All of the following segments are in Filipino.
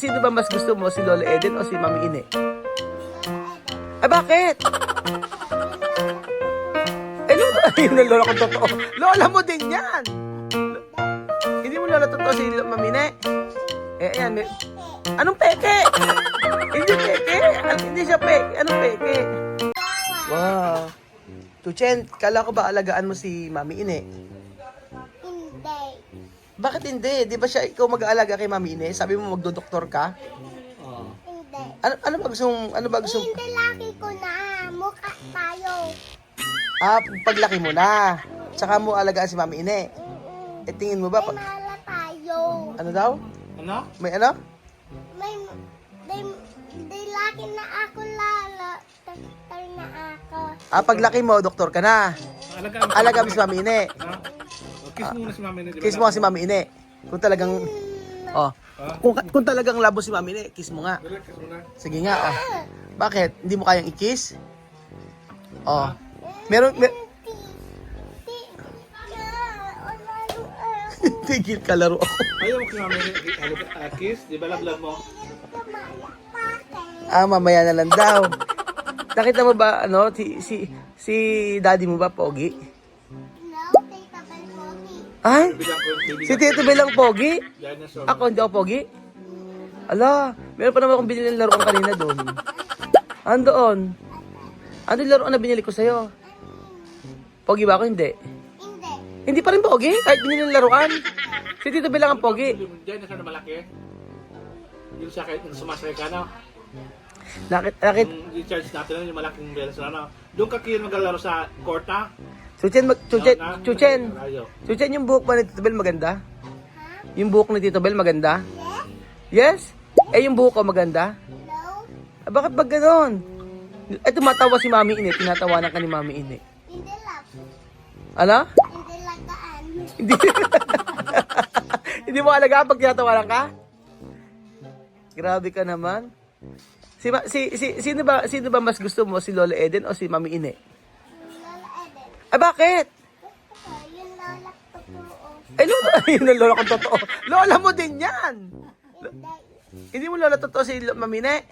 Sino ba mas gusto mo, si Lola Eden o si Mami Ine? Ay, bakit? Eh, Lola, ayun na Lola kung totoo. Lola mo din yan. Hindi mo Lola totoo si Mami Ine? Eh, ayan. Anong peke? Hindi peke. Hindi siya peke. Anong peke? Wow. Tuchen, kala ko ba alagaan mo si Mami Ine? Hindi. Bakit hindi? Di ba siya ikaw mag-aalaga kay Mami Ine? Sabi mo magdodoktor ka? Hindi. Ano ba gustong Hindi laki ko na. Mukha tayo. paglaki mo na. Tsaka mo alagaan si Mami Ine. Eh tingin mo ba May mala tayo. ano daw? Ano? May ano? May laki na ako lala. Doktor na ako. Paglaki mo, doktor ka na. Alagaan mo si Mami Ine. Kiss muna si Mami Ine. Kiss mo si Mami Ine. Kung talagang kung talagang labo si Mami Ine, kiss mo nga. Kiss muna. Sige nga. Bakit? Hindi mo kayang i-kiss? Meron tigil ka laro ako. Ayaw mo kay Mami Ine kiss? Di ba love mo? Mamaya na lang daw. Nakita mo ba si daddy mo ba pogi? No, Tita Belpogi. Ay, Bilang ko, si Tito Bel ang pogi? yan na so. Ako hindi ako pogi? Ala, meron pa naman akong binili ng laruan kanina doon. Andoon. Ano yung laruan na binili ko sa'yo? Pogi ba ako? Hindi. Hindi. Hindi pa rin pogi, kahit binili ng laruan. Si Tito Bel lang ang pogi. Diyan na siya na malaki. Yung sa kahit sumasakay ka na. Nakit, Yung charge natin yung malaking belas na ano. Doon ka kayo maglalaro sa courta. Chuchen, yung buhok ba ni Tito Bel maganda? Yung buhok ni Tito Bel maganda? Yes? Eh, yung buhok ko maganda? No. Bakit ba ganon? Eh, tumatawa si Mami Ine, tinatawanan ka ni Mami Ine. Hindi lang. Ano? Hindi lagaan. Hindi. Hindi mo alagaan pag tinatawanan ka? Grabe ka naman. Sino ba mas gusto mo, si Lola Eden o si Mami Ine? Lola Eden. Ay, bakit? Yung lola totoo. Eh, Lola, ayun na Lola kung totoo. Lola mo din yan. Hindi. Hindi mo Lola totoo si Mami Ine?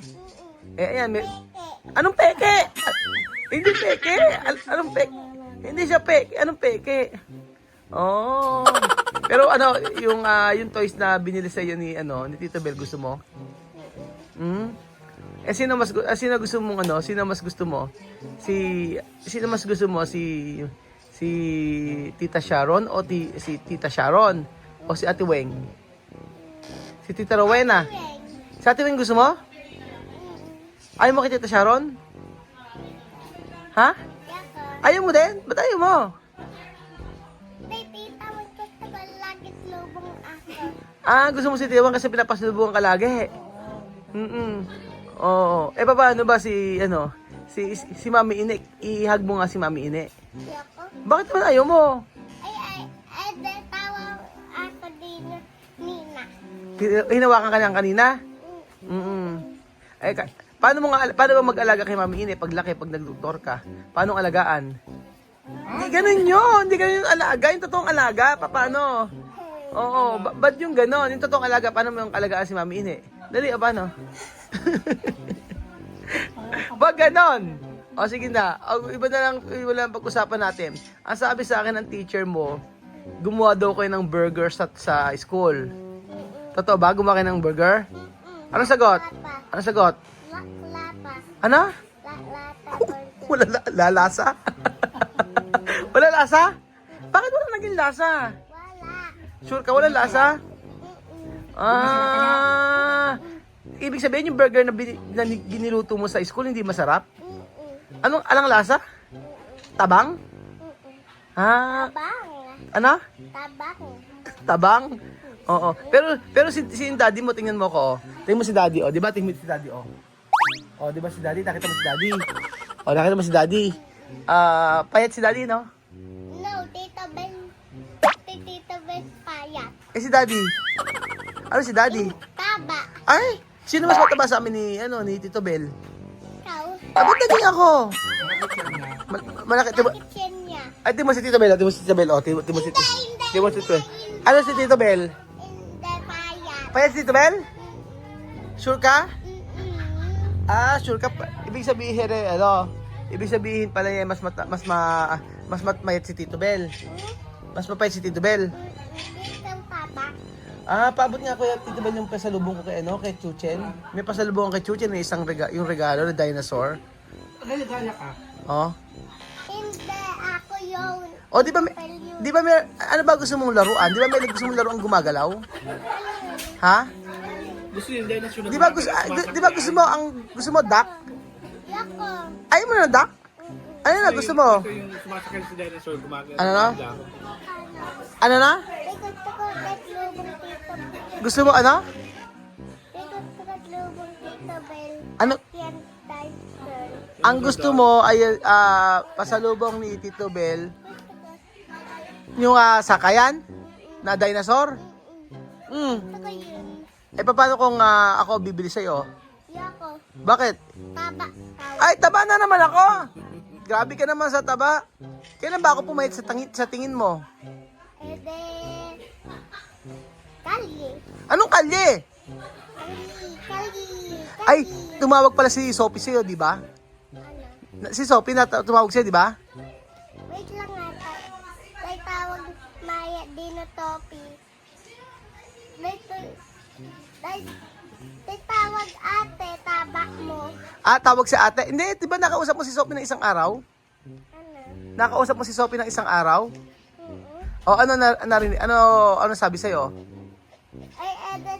Eh, ayan. Peke. Anong peke? Hindi peke. Anong peke? Hindi siya peke. Anong peke? Oh. Pero yung toys na binili sa iyo ni Tito Bel, gusto mo? Eh sino mas gusto mong Sino mas gusto mo? Sino mas gusto mo si Tita Sharon o si Tita Sharon o si Ate Weng? Si Tita Rowena. Si Ate Weng gusto mo? Ayaw mo kay Tita Sharon? Ha? Yako. Ayaw mo din? Ba't ayaw mo? Tita, gusto ko lagi lubong ako. Gusto mo si Tita Weng kasi pinapasalubungan ka lagi. Oo. Eh, paano ba si Mami Ine? Ihag mo nga si Mami Ine. Yako. Bakit naman ayaw mo? Tawa ako din Nina. Hinawakan ka lang kanina? Eh, paano ba mag-alaga kay Mami Ine pag nagdoktor ka? Paano ang alagaan? Hindi ganun yun. Hindi ganun yung alaga. Yung totoong alaga. Paano? Oo. Ba't yung ganon? Yung totoong alaga, paano mo yung alagaan si Mami Ine? Dali, paano? Wag ganon. O sige na. Iba na lang pag-usapan natin. Ang sabi sa akin ng teacher mo, gumawa daw kayo ng burger sa school. Totoo ba? Gumawa kayo ng burger? Anong sagot? Anong sagot? Lapa. Ano? Lata. Wala lalasa? Wala lasa? Bakit wala naging lasa? Wala. Sure ka wala lasa? Ibig sabihin yung burger na giniluto mo sa school hindi masarap? Alang lasa? Tabang? Tabang. Ano? Tabang. Tabang? Oo. Pero si daddy mo, tingnan mo ko. Tingnan mo si daddy, di ba? Tingnan mo si daddy, di ba si daddy? Nakita mo si daddy? Nakita mo si daddy? Payat si daddy, no? No, Tita Ben. Tita Ben payat. Eh si daddy? Ano si daddy? Taba. Ay! Sino mas mataba sa amin ni Tito Bel? Ikaw. Ba't naging ako? Malaki, diba? Bakit yan niya? Ay, di mo si Tito Bel, di mo si Tito Bel, di mo si Tito Bel. Ano si Tito Bel? Hindi payat. Payat si Tito Bel? Sure ka? Mm-mm. Sure ka. Ibig sabihin ibig sabihin pala mas mayat si Tito Bel. Mas mapayat si Tito Bel. Dito, Papa. Paabot nga Kuya Tito Bel yung pasalubong ko kay Chuchen. May pasalubong kay Chuchen na yung regalo na dinosaur. Gaya ka. Oh. Hindi, ako yun. Oh, di ba may ano ba gusto mong laruan? Di ba may gusto mong laruan gumagalaw? Ha? Gusto yung dinosaur na Di ba gusto mo duck? Yako. Ayaw mo na duck? Ano na gusto mo? Ito yung sumasakay si dinosaur gumagalaw. Ano na? Ano na? Ikot ko tatlubong Tito. Gusto mo ano? Ikot ko tatlubong Tito Bel. Ano? Yan, dinosaur. Ang gusto mo ay pasalubong ni Tito Bel yung sakayan na dinosaur? Saka yun. Paano kung ako bibili sa'yo? Yako. Bakit? Taba. Ay, taba na naman ako! Grabe ka naman sa taba. Kailan ba ako pumayat sa tingin mo? Ede. Kalye. Anong kalye? Kalye. Ay, tumawag pala si Sophie sa'yo, di ba? Ano? Si Sophie na tumawag sa'yo, di ba? Wait lang nga. May tawag Maya Dino Topi. May tawag ate, taba mo. Tawag si ate. Hindi, di ba nakausap mo si Sophie ng isang araw? Ano? Nakausap mo si Sophie ng isang araw? Oo. O ano sabi sa'yo? Ay, ede.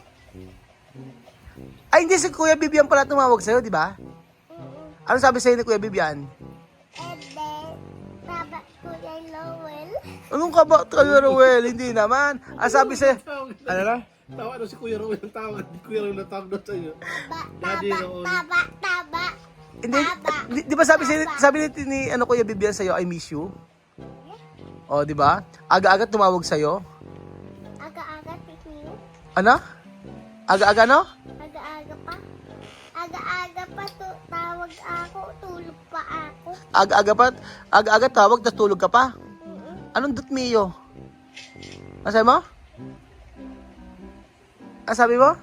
Ay, hindi si Kuya Bibian pala tumawag sa'yo, di ba? Ano sabi sa'yo ni Kuya Bibian? Ede. Taba ko yung Lowell. Anong ka ba, Kuya Ruel? Hindi naman. Sabi sa'yo, ano na? Tawa si Kuya Roel ang tawag. Di Kuya Roel ang tawag doon sa'yo. Daddy Roel. Taba. Hindi, di ba sabi ni Kuya Bibian sa'yo, I miss you? O, di ba? Aga-aga tumawag sa'yo. Aga-aga, pikiyo. Ano? Aga-aga, no? Aga-aga pa. Aga-aga pa tawag ako, tulog pa ako. Aga-aga tawag, tapos tulog ka pa? Anong dot Mio? Ano sabi mo? Ano sabi mo?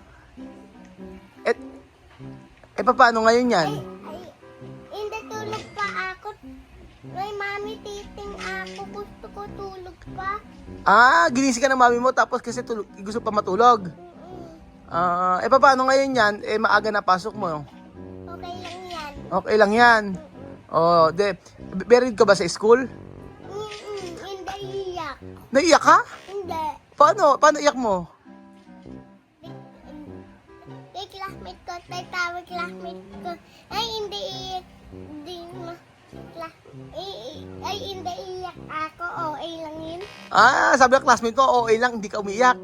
Paano ngayon yan? Ay, hindi tulog pa ako. May mami titing ako, gusto ko tulog pa. Ginising ka ng mami mo tapos kasi gusto pa matulog. Paano ngayon yan? Maaga na pasok mo. Okay lang yan. Okay lang yan. Buried ka ba sa school? Hindi iyak. Naiyak ka? Hindi. Paano iyak mo? May classmate ko, tawag classmate ko. Ay, hindi iyak. Ay, hindi iyak ako. OA lang yun. Sabi ng classmate mo, OA lang, hindi ka umiyak.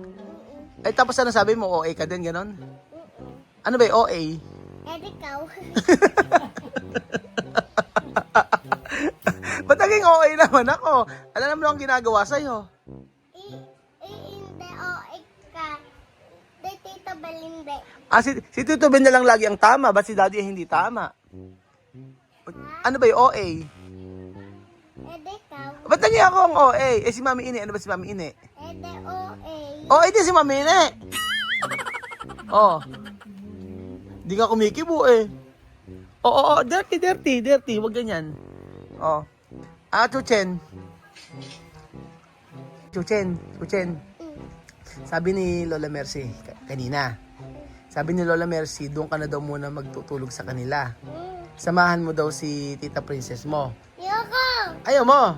Ay, tapos ano sabi mo, OA ka din, ganon? Ano ba yung OA? Ikaw. Ba't naging OA naman ako? Alam naman ang ginagawa sa'yo. Hindi OA ka. Tito Balinde. Si Tito Ben na lang lagi ang tama, ba't si Daddy ay hindi tama? Ano ba yung OA? Ikaw. Ba't naging ako ang OA? Si Mami Ine, ano ba si Mami Ine? OA. OA din si Mami Ine. Hindi nga kumikibo eh. Dirty. Huwag ganyan. Chuchen. Sabi ni Lola Mercy kanina. Sabi ni Lola Mercy, doon ka na daw muna magtutulog sa kanila. Samahan mo daw si Tita Princess mo. Yoko. Ayaw mo?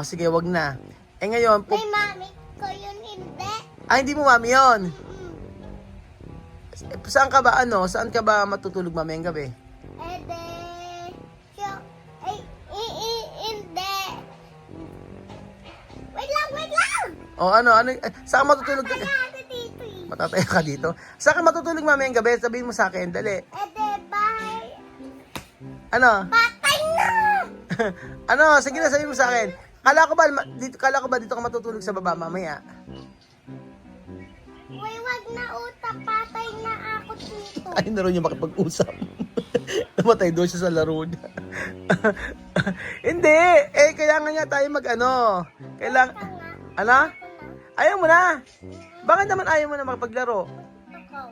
Sige, wag na. Ngayon, May mami ko yun, hindi. hindi mo mami yun. Saan ka ba matutulog mamayang gabi? Hindi. Wait lang. Saan ka matutulog? Kaya ako dito eh. Matataya ka dito. Saan ka matutulog mamayang gabi? Sabihin mo sa akin, dali. Bye. Ano? Patay na! Sige na, sabihin mo sa akin. Kala ko ba dito ka matutulog sa baba mamaya? Wag na utak, patay na ako dito. Ay, naroon niya makipag-usap. Namatay doon siya sa laro niya. Hindi! Kailangan nga tayo Kailangan... Ayaw mo na! Bakit naman ayaw mo na makapaglaro? Ako.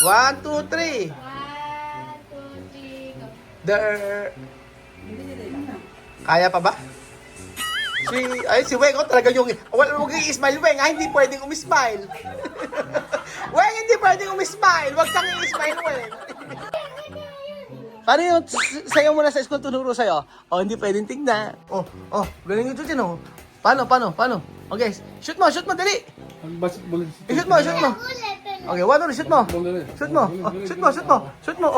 1, 2, 3. 1, 2, 3, go. Der. Kaya pa ba? Si Weng, talaga yung, huwag kang i-smile, Weng, hindi pwedeng umismile. Weng, hindi pwedeng umismile, huwag kang i-smile, Weng. Paano yung sayo mo na sa school tunuro sa'yo? Hindi pwedeng tingnan. Galing ito dyan, Paano? Okay, shoot mo, dali. Basketball. Shoot mo. Ulit, ulit. Okay, one more, shoot mo. Shoot mo.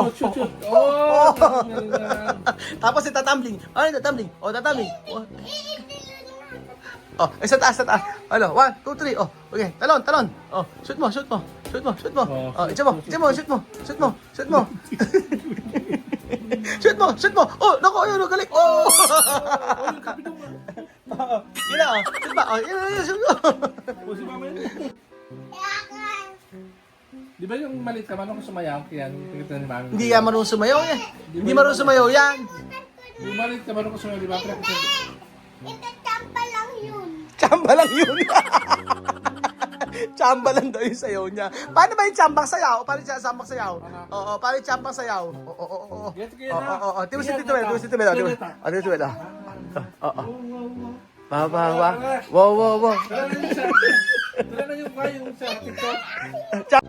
Oh. Tapos itatumbling. Ano yung tatumbling? Tatumbling. Sa taas. Ano, 1, 2, 3. Okay, talon. Shoot mo. Itsa mo, shoot mo. Shoot mo. Naku, ayun, galing. Yun na, shoot ba? Yun, shoot mo. Si mama yun. Yakan. Di ba yung maliit ka, manong sumayaw? Kaya, tingnan ni mami. Hindi yan marunong sumayaw yan. Hindi marunong sumayaw yan. Yung maliit ka, manong sumayaw, di ba? Ito, tsampa lang yun. Tsamba lang yun. Tsamba lang daw yung sayaw niya. Paano ba yung tsambang sayaw? Paano yung tsambang sayaw? Oo, paano yung tsambang sayaw? Oo. Timo si Tito Mel. Tito Mel. Wow. Wala na yung TikTok.